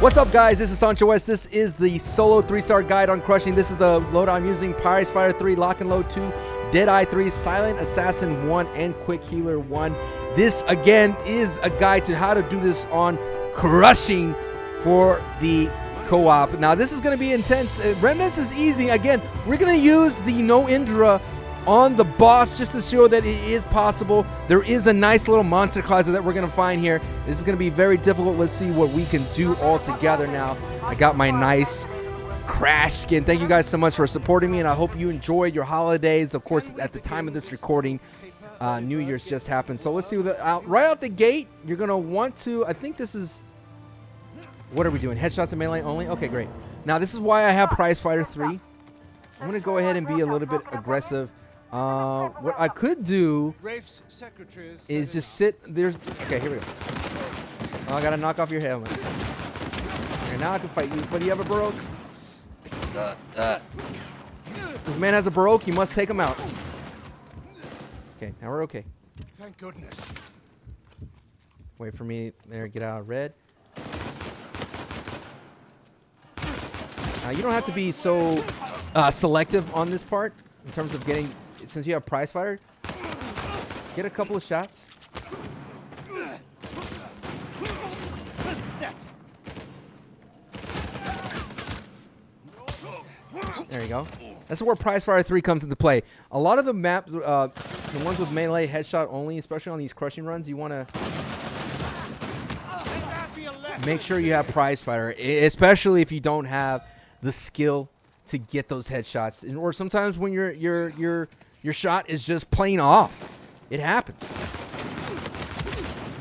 What's up, guys? This is Sancho West. This is the solo 3-star guide on crushing. This is the loadout I'm using: Prize Fighter 3, Lock and Load 2, Deadeye 3, Silent Assassin 1, and Quick Healer 1. This, again, is a guide to how to do this on crushing for the co-op. Now, this is going to be intense. Remnants is easy. Again, we're going to use the No Indra on the boss just to show that it is possible. There is a nice little monster closet that we're going to find here. This is going to be very difficult. Let's see what we can do all together now. I got my nice Crash skin. Thank you guys so much for supporting me, and I hope you enjoyed your holidays. Of course, at the time of this recording, New Year's just happened. So let's see. Right out the gate, you're going to want to, I think this is, what are we doing? Headshots and melee only? Okay, great. Now, this is why I have Prize Fighter 3. I'm going to go ahead and be a little bit aggressive. What I could do is just sit. Okay, here we go. Oh, I gotta knock off your helmet. Okay, now I can fight you. But do you have a Baroque? This man has a Baroque. You must take him out. Okay, now we're okay. Thank goodness. Wait for me there. Get out of red. Now you don't have to be so selective on this part in terms of getting. Since you have Prize Fighter, get a couple of shots. There you go. That's where Prize Fighter 3 comes into play. A lot of the maps, the ones with melee headshot only, especially on these crushing runs, you want to make sure you have Prize Fighter, especially if you don't have the skill to get those headshots. Or sometimes when your shot is just plain off. It happens.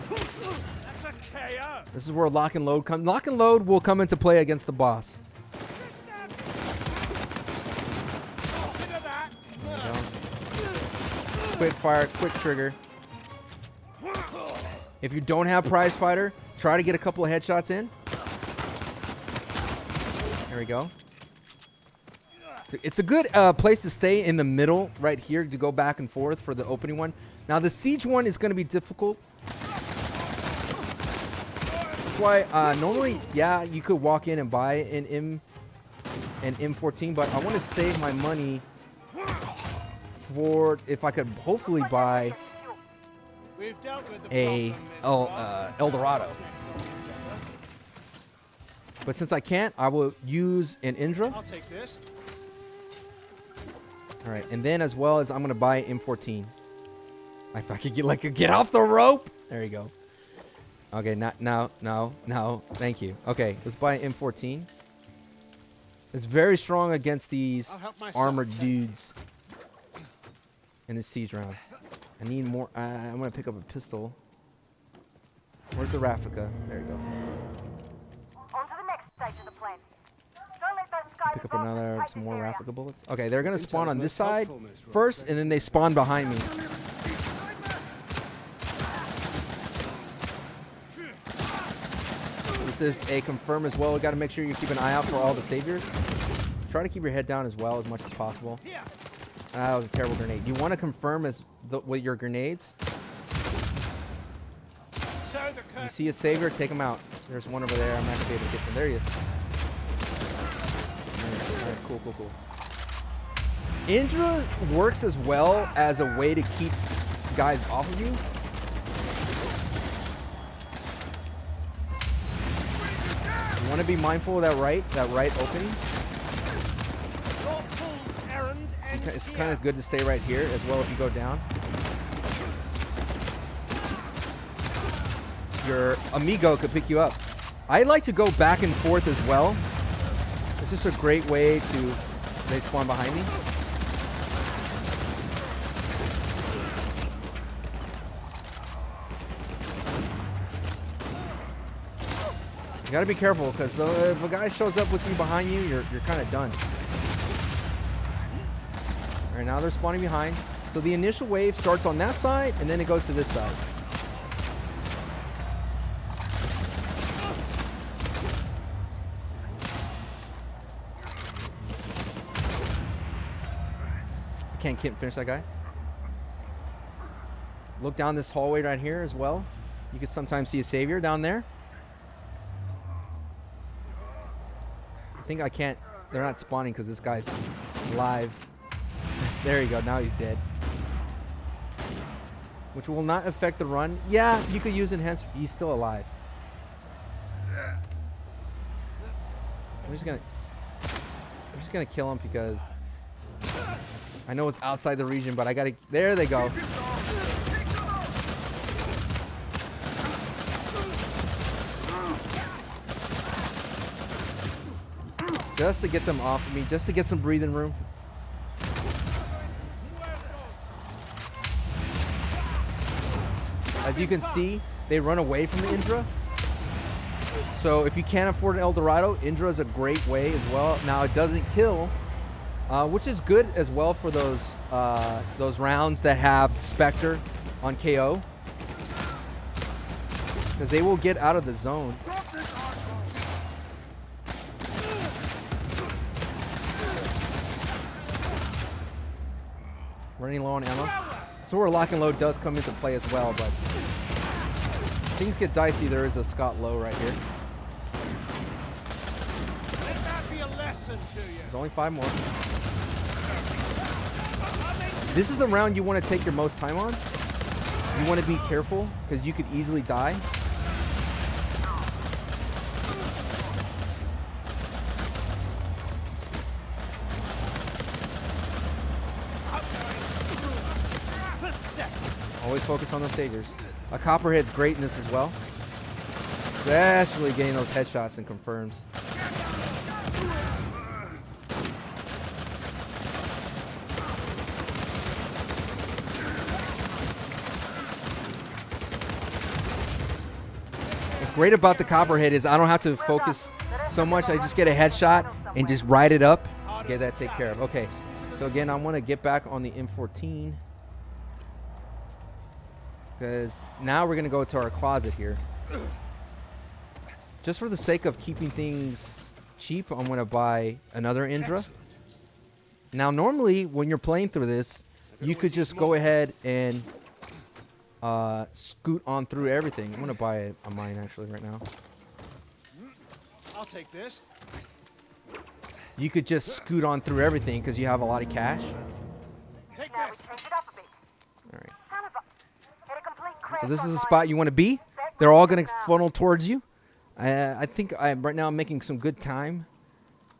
That's a KO. This is where Lock and Load comes. Lock and Load will come into play against the boss. There you go. Quick fire, quick trigger. If you don't have Prize Fighter, try to get a couple of headshots in. There we go. It's a good place to stay in the middle right here to go back and forth for the opening one. Now, the siege one is going to be difficult. That's why normally, yeah, you could walk in and buy an M14, but I want to save my money for if I could hopefully buy a El Dorado. But since I can't, I will use an Indra. I'll take this. All right, and then as well as I'm gonna buy M14. If I could get off the rope. There you go. Okay, no. Thank you. Okay, let's buy M14. It's very strong against these armored dudes in this siege round. I need more. I'm gonna pick up a pistol. Where's the Raffica? There you go. On to the next stage of the plan. Pick up some more Raffica bullets. Okay, they're gonna spawn on this side first, and then they spawn behind me. This is a confirm as well. We gotta make sure you keep an eye out for all the saviors. Try to keep your head down as well as much as possible. That was a terrible grenade. You want to confirm with your grenades. You see a savior, take him out. There's one over there. I'm not gonna be able to get to him. There he is. Alright, cool. Indra works as well as a way to keep guys off of you. You want to be mindful of that right opening. It's kind of good to stay right here as well if you go down. Your amigo could pick you up. I like to go back and forth as well. It's just a great way to... They spawn behind me. You gotta be careful, because if a guy shows up with you behind you, you're kind of done. Alright, now they're spawning behind. So the initial wave starts on that side, and then it goes to this side. Can't finish that guy. Look down this hallway right here as well. You can sometimes see a savior down there. think I can't. They're not spawning because this guy's live. There you go. Now he's dead. Which will not affect the run. Yeah, you could use enhanced. He's still alive. I'm just gonna kill him because I know it's outside the region, but I gotta. There they go. Just to get them off of me, just to get some breathing room. As you can see, they run away from the Indra. So if you can't afford an El Dorado, Indra is a great way as well. Now it doesn't kill, which is good as well for those rounds that have Spectre on KO, because they will get out of the zone. Running low on ammo. So where lock and load does come into play as well, but things get dicey. There is a Scott low right here. Let that be a lesson to you. There's only 5 more. This is the round you want to take your most time on. You want to be careful because you could easily die. Always focus on those saviors. A Copperhead's great in this as well. Especially getting those headshots and confirms. What's great about the Copperhead is I don't have to focus so much. I just get a headshot and just ride it up. Get that taken care of. Okay. So again, I want to get back on the M14. Because now we're going to go to our closet here. Just for the sake of keeping things cheap, I'm going to buy another Indra. Now, normally, when you're playing through this, you could just go ahead and scoot on through everything. I'm going to buy a mine, actually, right now. I'll take this. You could just scoot on through everything because you have a lot of cash. Take Now we this. change it up a bit. All right. Son of a... Hit a complete crash So this is on the mine. spot you want to be. They're all going to funnel towards you. I think right now I'm making some good time,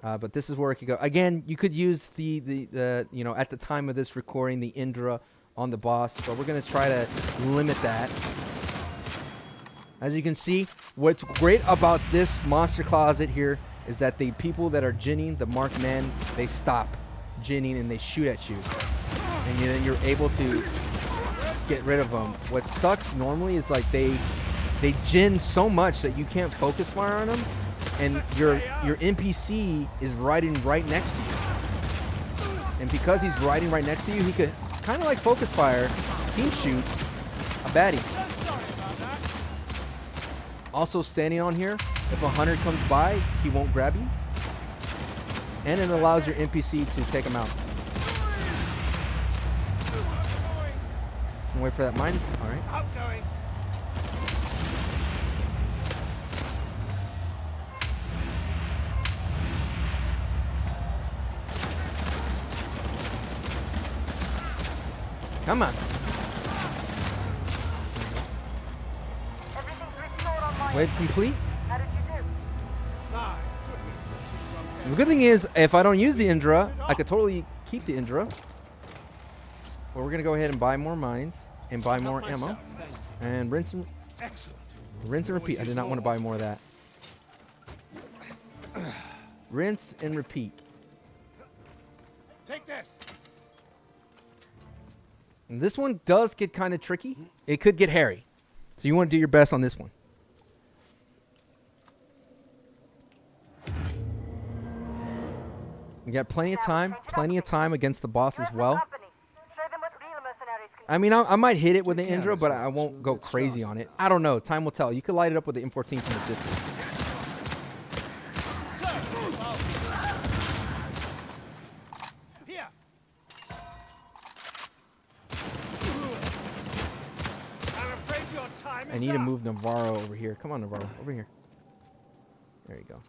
but this is where it could go. Again, you could use the you know, at the time of this recording, the Indra on the boss, but we're going to try to limit that. As you can see, what's great about this monster closet here is that the people that are ginning, the marked men, they stop ginning and they shoot at you, and then you're able to get rid of them. What sucks normally is like they gin so much that you can't focus fire on them, and your NPC is riding right next to you. And because he's riding right next to you, he could kind of like focus fire, team shoot a baddie. Also standing on here, if a hunter comes by, he won't grab you. And it allows your NPC to take him out. Wait for that mine. All right. Outgoing. Come on. Everything's restored on mine. Wave complete. How did you do? My goodness. And the good thing is, if I don't use the Indra, I could totally keep the Indra. But we're gonna go ahead and buy more mines and buy more ammo and rinse and Excellent. repeat. I did not want to buy more of that. Rinse and repeat. Take this. And this one does get kind of tricky. It could get hairy. So you want to do your best on this one. You got plenty of time against the boss as Dress the well. company. Show them what real mercenaries can I mean, I might hit it with the Indra, but I won't go crazy on it. I don't know. Time will tell. You could light it up with the M14 from a distance. Here. I'm afraid your time is I need to up. move Navarro over here. Come on, Navarro. Over here. There you go.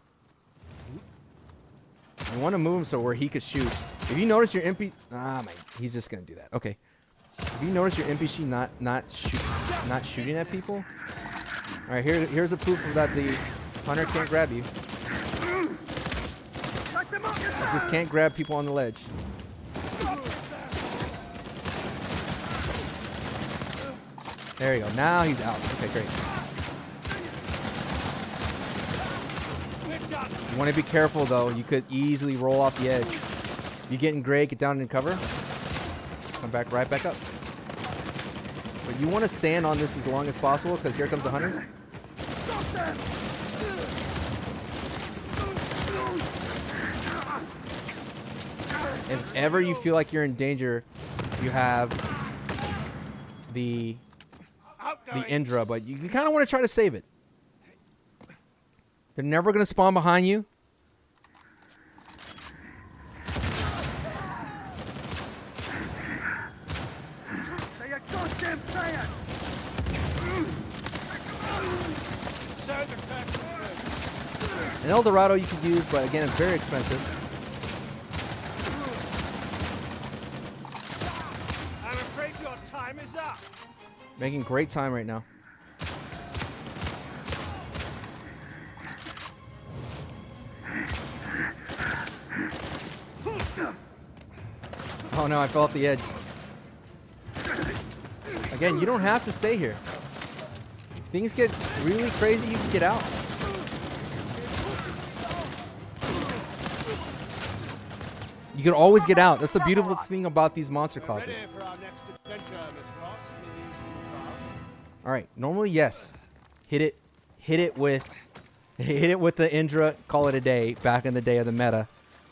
You want to move him so where he could shoot. If you notice your NPC, he's just gonna do that. Okay. If you notice your NPC not shooting at people, all right. Here's a proof that the hunter can't grab you. I just can't grab people on the ledge. There you go. Now he's out. Okay, great. You want to be careful though. You could easily roll off the edge. You get in gray, get down in cover, come back right back up. But you want to stand on this as long as possible because here comes the hunter. If ever you feel like you're in danger, you have the Indra, but you kind of want to try to save it. They're never going to spawn behind you. An El Dorado you could use, but again, it's very expensive. I'm afraid your time is up. Making great time right now. Oh no, I fell off the edge. Again, you don't have to stay here. If things get really crazy, you can get out. You can always get out. That's the beautiful thing about these monster closets. Ready for our next adventure, Miss Ross. All right, normally yes. Hit it with the Indra, call it a day back in the day of the meta.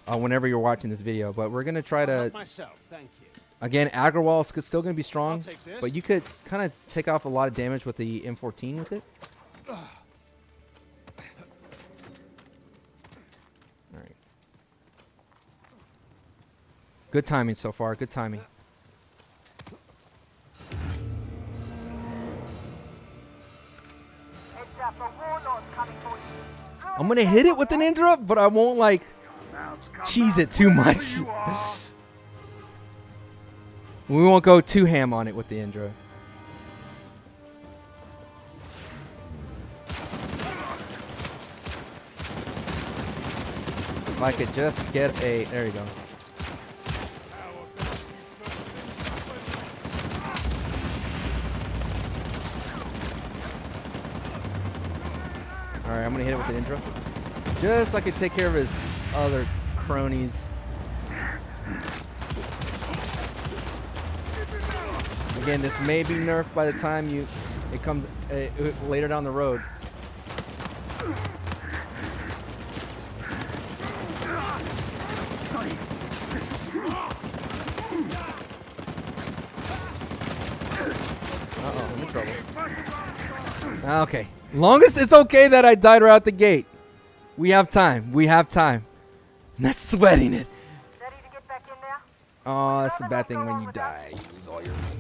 Whenever you're watching this video, but we're gonna try to myself, thank you. again, Agrawal is still gonna be strong, I'll take this. but you could kind of take off a lot of damage with the M14 with it. All right, good timing so far. Good timing. Heads up, a Warlord's coming for you. I'm gonna hit it with an Indra, but I won't like cheese it too much. We won't go too ham on it with the Indra. If I could just get a... There you go. Alright, I'm going to hit it with the Indra. Just so I could take care of his other cronies. Again, this may be nerfed by the time it comes later down the road. Uh-oh, I'm in trouble. Okay. Longest it's okay that I died right out the gate. We have time. We have time. I'm not sweating it. Ready to get back in there? Oh, that's the bad thing when you die. You lose all your money.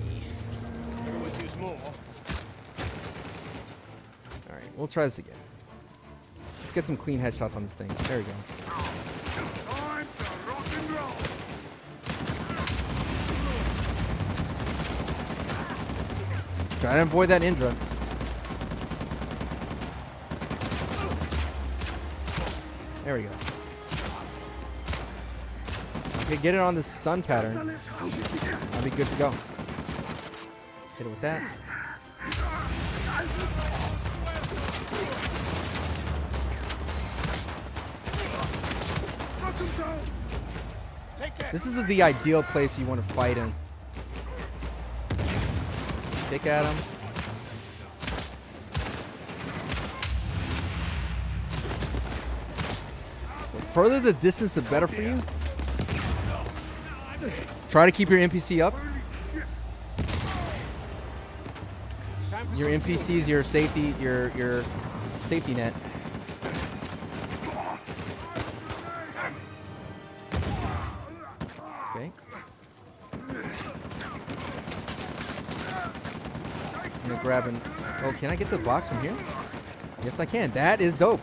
Always use more. Alright, we'll try this again. Let's get some clean headshots on this thing. There we go. Time to rock and roll. Try to avoid that Indra. There we go. Okay, get it on the stun pattern. I'll be good to go. Hit it with that. Take that. This is the ideal place you want to fight in. Just kick at him. The further the distance, the better for you. Try to keep your NPC up. Your NPC is your safety, your safety net. Okay. I'm gonna grab an. Oh, can I get the box from here? Yes, I can. That is dope.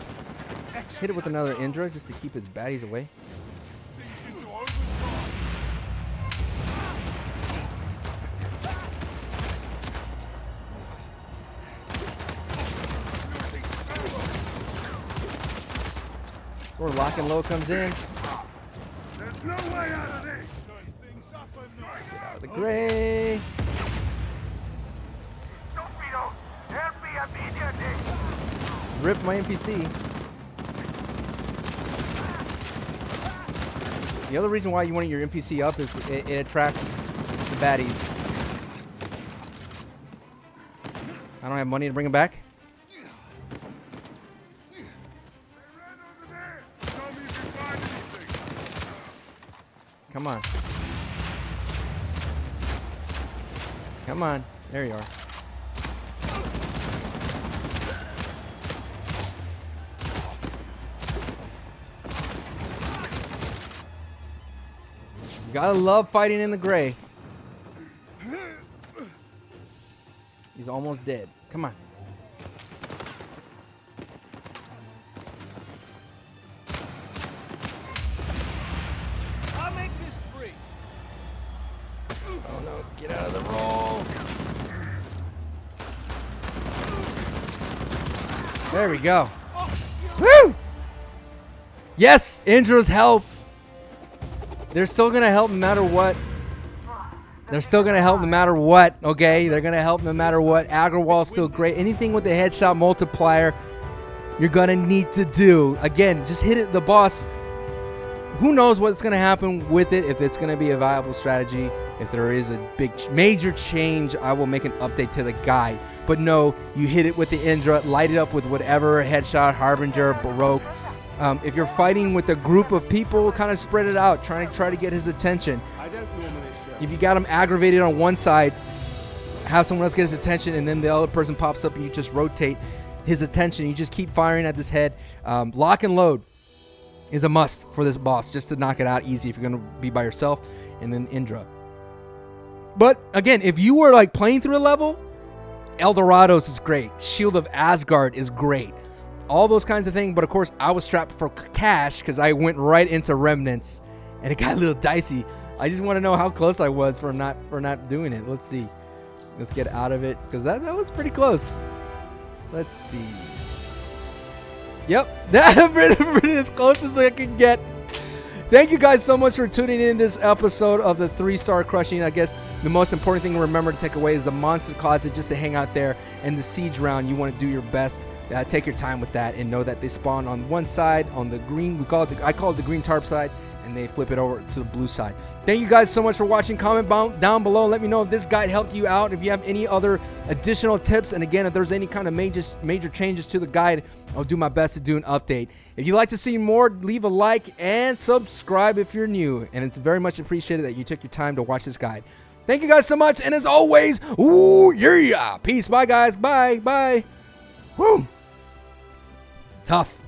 Hit it with another Indra just to keep its baddies away. Before lock and load comes in. There's no way out of this. Turn things up a notch. The gray. Stupido! Help me immediately! Rip my NPC. The other reason why you want your NPC up is it attracts the baddies. I don't have money to bring him back. Come on. Come on. There you are. You gotta love fighting in the gray. He's almost dead. Come on. I'll make this brief. Oh no, get out of the roll. There we go. Woo! Yes, Indra's help. They're still going to help no matter what. They're still going to help no matter what, okay? They're going to help no matter what. Agrawal's still great. Anything with the headshot multiplier, you're going to need to do. Again, just hit it, the boss. Who knows what's going to happen with it, if it's going to be a viable strategy. If there is a big, major change, I will make an update to the guide. But no, you hit it with the Indra, light it up with whatever headshot, Harbinger, Baroque. If you're fighting with a group of people, kind of spread it out. Try to get his attention. I don't normally show. If you got him aggravated on one side, have someone else get his attention, and then the other person pops up and you just rotate his attention. You just keep firing at this head. Lock and load is a must for this boss, just to knock it out easy if you're going to be by yourself, and then Indra. But again, if you were like playing through a level, Eldorados is great. Shield of Asgard is great. All those kinds of things. But of course, I was strapped for cash because I went right into Remnants, and it got a little dicey. I just want to know how close I was for not doing it. Let's see. Let's get out of it, because that was pretty close. Let's see. Yep, that pretty as close as I could get. Thank you guys so much for tuning in this episode of the 3-star crushing. I guess the most important thing to remember to take away is the monster closet, just to hang out there, and the siege round. You want to do your best. Take your time with that, and know that they spawn on one side, on the green. I call it the green tarp side, and they flip it over to the blue side. Thank you guys so much for watching. Comment down below. Let me know if this guide helped you out. If you have any other additional tips, and again, if there's any kind of major changes to the guide, I'll do my best to do an update. If you'd like to see more, leave a like and subscribe if you're new. And it's very much appreciated that you took your time to watch this guide. Thank you guys so much. And as always, ooh, yeah. Peace. Bye, guys. Bye. Bye. Woo. Tough.